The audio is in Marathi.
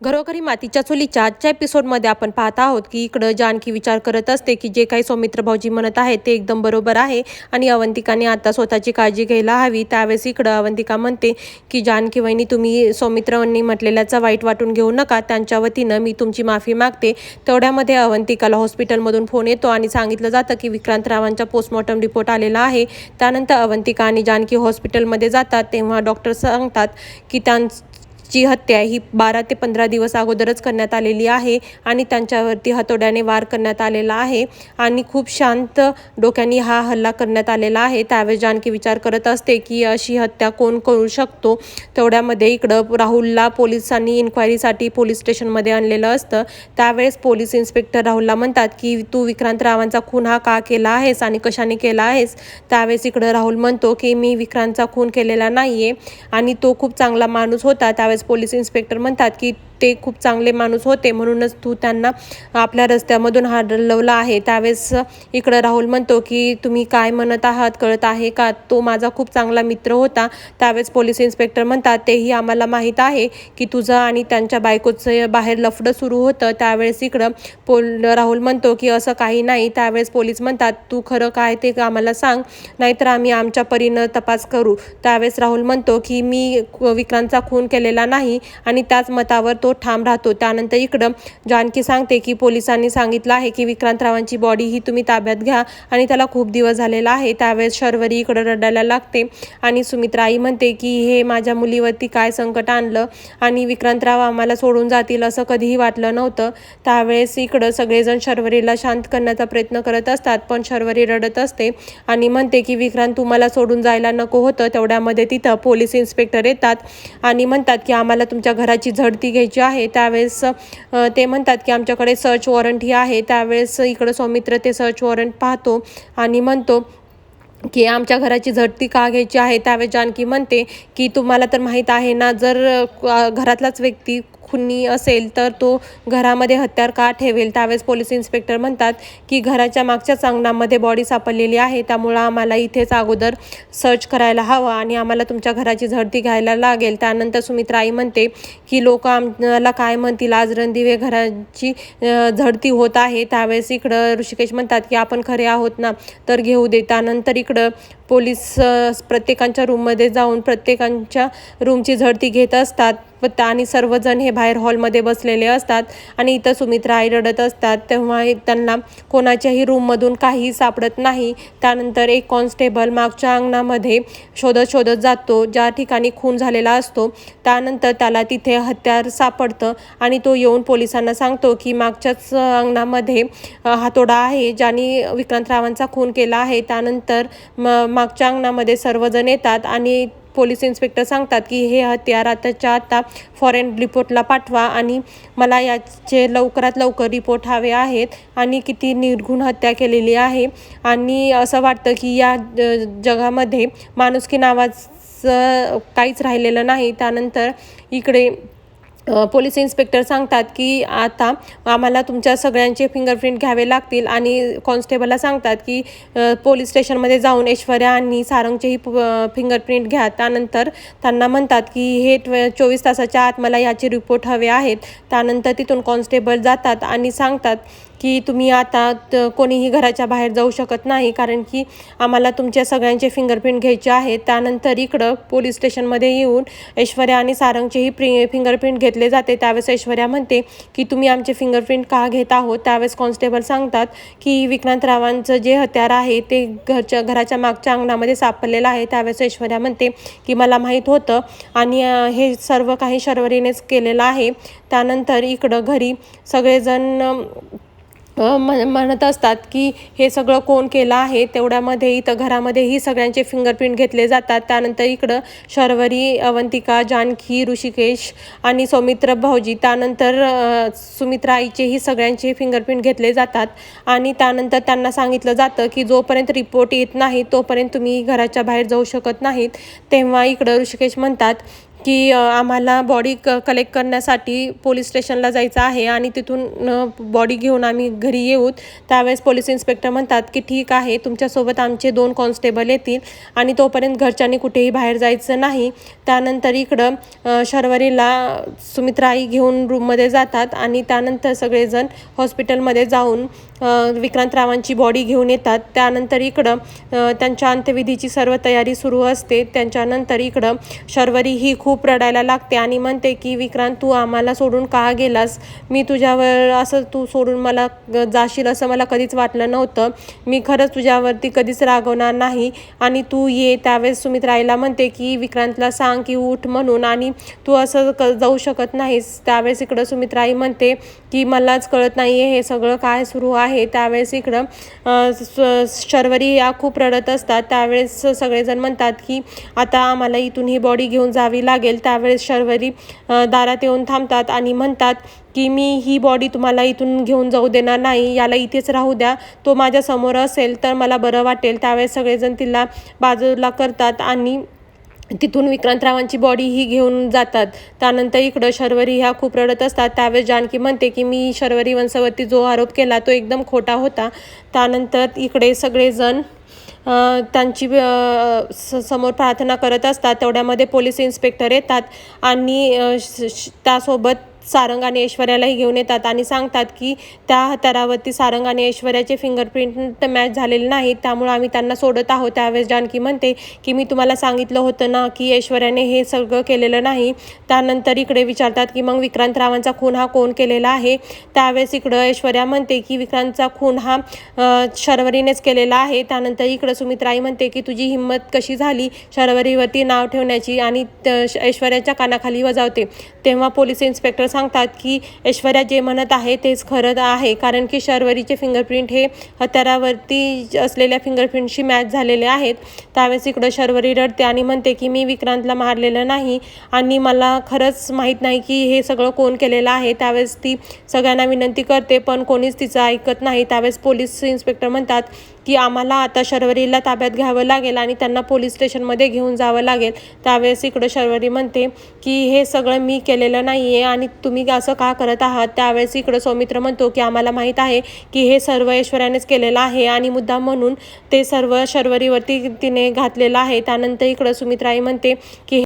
घरोघरी मातीच्या चुलीच्या आजच्या एपिसोडमध्ये आपण पाहत आहोत की इकडं जानकी विचार करत असते की जे काही सौमित्र भाऊजी म्हणत आहे ते एकदम बरोबर आहे आणि अवंतिकाने आता स्वतःची काळजी घ्यायला हवी. त्यावेळेस इकडं अवंतिका म्हणते की जानकी वहिनी, तुम्ही सौमित्रांनी म्हटलेल्याचा वाईट वाटून घेऊ नका, त्यांच्या वतीनं मी तुमची माफी मागते. तेवढ्यामध्ये अवंतिकाला हॉस्पिटलमधून फोन येतो आणि सांगितलं जातं की विक्रांतरावांचा पोस्टमॉर्टम रिपोर्ट आलेला आहे. त्यानंतर अवंतिका आणि जानकी हॉस्पिटलमध्ये जातात. तेव्हा डॉक्टर सांगतात की ची हत्या ही 12 ते 15 दिवस अगोदरच करण्यात आलेली आहे आणि त्यांच्यावरती हातोड्याने वार करण्यात आलेला आहे आणि खूप शांत डोक्याने हा हल्ला करण्यात आलेला आहे. त्यावेळेस जानकी विचार करत असते की अशी हत्या कोण करू शकतो. तेवढ्यामध्ये इकडं राहुलला पोलिसांनी इन्क्वायरीसाठी पोलीस स्टेशनमध्ये आणलेलं असतं. त्यावेळेस पोलीस इन्स्पेक्टर राहुलला म्हणतात की तू विक्रांतरावांचा खून हा का केला आहेस आणि कशाने केला आहेस. त्यावेळेस इकडं राहुल म्हणतो की मी विक्रांतचा खून केलेला नाही आहे आणि तो खूप चांगला माणूस होता. त्यावेळेस पोलीस इन्स्पेक्टर म्हणतात की ते खूप चांगले माणूस होते, म्हणूनच तू त्यांना आपल्या रस्त्यामधून हलवलं आहे. त्यावेळेस इकडं राहुल म्हणतो की तुम्ही काय म्हणत आहात कळत आहे का, तो माझा खूप चांगला मित्र होता. त्यावेळेस पोलीस इन्स्पेक्टर म्हणतात तेही आम्हाला माहीत आहे की तुझं आणि त्यांच्या बायकोचं बाहेर लफडं सुरू होतं. त्यावेळेस इकडं राहुल म्हणतो की असं काही नाही. त्यावेळेस पोलीस म्हणतात तू खरं काय ते आम्हाला सांग, नाहीतर आम्ही आमच्या परीनं तपास करू. त्यावेळेस राहुल म्हणतो की मी विक्रांतचा खून केलेला नाही आणि त्याच मतावर तो ठाम राहतो. त्यानंतर इकडं जानकी सांगते की पोलिसांनी सांगितलं आहे की विक्रांतरावांची बॉडी ही तुम्ही ताब्यात घ्या आणि त्याला खूप दिवस झालेला आहे. त्यावेळेस शर्वरी इकडं रडायला लागते आणि सुमित्रा आई म्हणते की हे माझ्या मुलीवरती काय संकट आणलं आणि विक्रांतराव आम्हाला सोडून जातील असं कधीही वाटलं नव्हतं. त्यावेळेस इकडं सगळेजण शर्वरीला शांत करण्याचा प्रयत्न करत असतात, पण शर्वरी रडत असते आणि म्हणते की विक्रांत तुम्हाला सोडून जायला नको होतं. तेवढ्यामध्ये तिथं पोलीस इन्स्पेक्टर येतात आणि म्हणतात की आम्हाला तुमच्या घराची झडती घ्यायची आहे. त्यावेळेस ते म्हणतात की आमच्याकडे सर्च वॉरंट ही आहे. त्यावेळेस इकडं सौमित्र ते सर्च वॉरंट पाहतो आणि म्हणतो की आमच्या घराची झडती का घ्यायची आहे. त्यावेळेस जानकी म्हणते की तुम्हाला तर माहीत आहे ना, जर घरातलाच व्यक्ती खुनी असेल तर तो घरामध्ये हत्यार का ठेवेल. त्यावेळेस पोलीस इन्स्पेक्टर म्हणतात की घराच्या मागच्याच अंगणामध्ये बॉडी सापडलेली आहे, त्यामुळं आम्हाला इथेच अगोदर सर्च करायला हवं आणि आम्हाला तुमच्या घराची झडती घ्यायला लागेल. त्यानंतर सुमित्रा आई म्हणते की लोक आम्हाला काय म्हणतील, आज रणदिवे घराची झडती होत आहे. त्यावेळेस इकडं ऋषिकेश म्हणतात की आपण खरे आहोत ना, तर घेऊ दे. त्यानंतर इकडं पोलीस प्रत्येकांच्या रूममध्ये जाऊन प्रत्येकांच्या रूमची झडती घेत असतात आणि सर्वजण हे बाहेर हॉलमध्ये बसलेले असतात आणि इथं सुमित्रा आई रडत असतात. तेव्हा त्यांना कोणाच्याही रूममधून काही सापडत नाही. त्यानंतर एक कॉन्स्टेबल मागच्या अंगणामध्ये शोधत जातो ज्या ठिकाणी खून झालेला असतो. त्यानंतर त्याला तिथे हत्यार सापडतं आणि तो येऊन पोलिसांना सांगतो की मागच्याच अंगणामध्ये हातोडा आहे ज्याने विक्रांतरावांचा खून केला आहे. त्यानंतर मागच्या अंगणामध्ये सर्वजण येतात आणि पोलीस इन्स्पेक्टर सांगतात की हे हत्यार आताच्या आता फॉरेन रिपोर्टला पाठवा आणि मला याचे लवकरात लवकर रिपोर्ट हवे आहेत आणि किती निर्घृण हत्या केलेली आहे आणि असं वाटतं की या जगामध्ये माणुसकी नावाचं काहीच राहिलेलं नाही. त्यानंतर इकडे पोलीस इन्स्पेक्टर सांगतात की आता आम्हाला तुमच्या सगळ्यांचे फिंगरप्रिंट घ्यावे लागतील आणि कॉन्स्टेबलला सांगतात की पोलीस स्टेशनमध्ये जाऊन ऐश्वर्या आणि सारंगचेही फिंगरप्रिंट घ्या. त्यानंतर त्यांना म्हणतात की हे 24 तासाच्या आत मला याचे रिपोर्ट हवे आहेत. त्यानंतर तिथून कॉन्स्टेबल जातात आणि सांगतात की तुम्ही आता कोणीही घराच्या बाहेर जाऊ शकत नाही, कारण की आम्हाला तुमच्या सगळ्यांचे फिंगरप्रिंट घ्यायचे आहेत. त्यानंतर इकडं पोलीस स्टेशनमध्ये येऊन ऐश्वर्या आणि सारंगचेही फिंगरप्रिंट घेतले जाते. त्यावेळेस ऐश्वर्या म्हणते की तुम्ही आमचे फिंगरप्रिंट का घेत आहोत. त्यावेळेस कॉन्स्टेबल सांगतात की विक्रांतरावांचं जे हत्यार आहे ते घराच्या मागच्या अंगणामध्ये सापडलेलं आहे. त्यावेळेस ऐश्वर्या म्हणते की मला माहीत होतं आणि हे सर्व काही शर्वरीनेच केलेलं आहे. त्यानंतर इकडं घरी सगळेजण म्हणत असतात की हे सगळं कोण केलं आहे. तेवढ्यामध्ये इथं घरामध्येही सगळ्यांचे फिंगरप्रिंट घेतले जातात. त्यानंतर इकडं शर्वरी, अवंतिका, जानकी, ऋषिकेश आणि सौमित्र भाऊजी, त्यानंतर सुमित्रा आईचेही सगळ्यांचे फिंगरप्रिंट घेतले जातात आणि त्यानंतर त्यांना सांगितलं जातं की जोपर्यंत रिपोर्ट येत नाही तोपर्यंत तुम्ही घराच्या बाहेर जाऊ शकत नाहीत. तेव्हा इकडं ऋषिकेश म्हणतात की आम्हाला बॉडी कलेक्ट करण्यासाठी पोलीस स्टेशनला जायचं आहे आणि तिथून बॉडी घेऊन आम्ही घरी येऊ. त्यावेळेस पोलीस इन्स्पेक्टर म्हणतात की ठीक आहे, तुमच्यासोबत आमचे 2 कॉन्स्टेबल येतील आणि तोपर्यंत घरच्यांनी कुठेही बाहेर जायचं नाही. त्यानंतर इकडं शर्वरीला सुमित्रा आई घेऊन रूममध्ये जातात आणि त्यानंतर सगळेजण हॉस्पिटलमध्ये जाऊन विक्रांतरावांची बॉडी घेऊन येतात. त्यानंतर इकडं त्यांच्या अंत्यविधीची सर्व तयारी सुरू असते. त्यांच्यानंतर इकडं शर्वरी ही खूप रडायला लागते आणि म्हणते की विक्रांत, तू आम्हाला सोडून का गेलास? मी तुझ्यावर असं तू सोडून मला जाशील असं मला कधीच वाटलं नव्हतं. मी खरंच तुझ्यावरती कधीच रागवणार नाही आणि तू ये. त्यावेळेस सुमित्रा आईला म्हणते की विक्रांतला सांग की उठ म्हणून आणि तू असं जाऊ शकत नाहीस. त्यावेळेस इकडं सुमित्रा आई म्हणते की मलाच कळत नाही आहे हे सगळं काय सुरू आहे. त्यावेळेस इकडं शर्वरी या खूप रडत असतात. त्यावेळेस सगळेजण म्हणतात की आता आम्हाला इथून ही बॉडी घेऊन जावी लागेल. त्यावेळेस शर्वरी दारात येऊन थांबतात आणि म्हणतात की मी ही बॉडी तुम्हाला इथून घेऊन जाऊ देणार नाही, याला इथेच राहू द्या, तो माझ्यासमोर असेल तर मला बरं वाटेल. त्यावेळेस सगळेजण तिला बाजूला करतात आणि तिथून विक्रांतरावांची बॉडी ही घेऊन जातात. त्यानंतर इकडं शर्वरी ह्या खूप रडत असतात. त्यावेळेस जानकी म्हणते की मी शर्वरी वंशावरती जो आरोप केला तो एकदम खोटा होता. त्यानंतर इकडे सगळेजण त्यांची समोर प्रार्थना करत असतात. तेवढ्यामध्ये पोलीस इन्स्पेक्टर येतात आणि त्यासोबत सारंग आणि ऐश्वर्यालाही घेऊन येतात आणि सांगतात की त्या हत्यारावरती सारंग आणि ऐश्वर्याचे फिंगरप्रिंट मॅच झालेले नाहीत, त्यामुळे आम्ही त्यांना सोडत आहोत. त्यावेळेस जानकी म्हणते की मी तुम्हाला सांगितलं होतं ना की ऐश्वर्याने हे सगळं केलेलं नाही. त्यानंतर इकडे विचारतात की मग विक्रांतरावांचा खून हा कोण केलेला आहे? त्यावेळेस इकडं ऐश्वर्या म्हणते की विक्रांतचा खून हा शर्वरीनेच केलेला आहे. त्यानंतर इकडं सुमित्राई म्हणते की तुझी हिंमत कशी झाली शर्वरीवरती नाव ठेवण्याची, आणि ऐश्वर्याच्या कानाखाली वजावते. तेव्हा पोलीस इन्स्पेक्टर सांगतात की ऐश्वर्या जे म्हणत आहे तेच खरं आहे, कारण की शर्वरीचे फिंगरप्रिंट हे हत्यारावरती असलेल्या फिंगरप्रिंटशी मॅच झालेले आहेत. त्यावेळेस इकडं शर्वरी रडते आणि म्हणते की मी विक्रांतला मारलेलं नाही आणि मला खरंच माहीत नाही की हे सगळं कोण केलेलं आहे. त्यावेळेस ती सगळ्यांना विनंती करते पण कोणीच तिचं ऐकत नाही. त्यावेळेस पोलीस इन्स्पेक्टर म्हणतात की आम्हाला आता शर्वरीला ताब्यात घ्यावं लागेल आणि त्यांना पोलीस स्टेशनमध्ये घेऊन जावं लागेल. त्यावेळेस इकडं शर्वरी म्हणते की हे सगळं मी केलेलं नाही आहे आणि तुम्ही असं का करत आहात? त्यावेळेस इकडं सौमित्र म्हणतो की आम्हाला माहीत आहे की हे सर्व ऐश्वर्यानेच केलेलं आहे आणि मुद्दाम म्हणून ते सर्व शर्वरीवरती तिने घातलेलं आहे. त्यानंतर इकडं सुमित्राई म्हणते की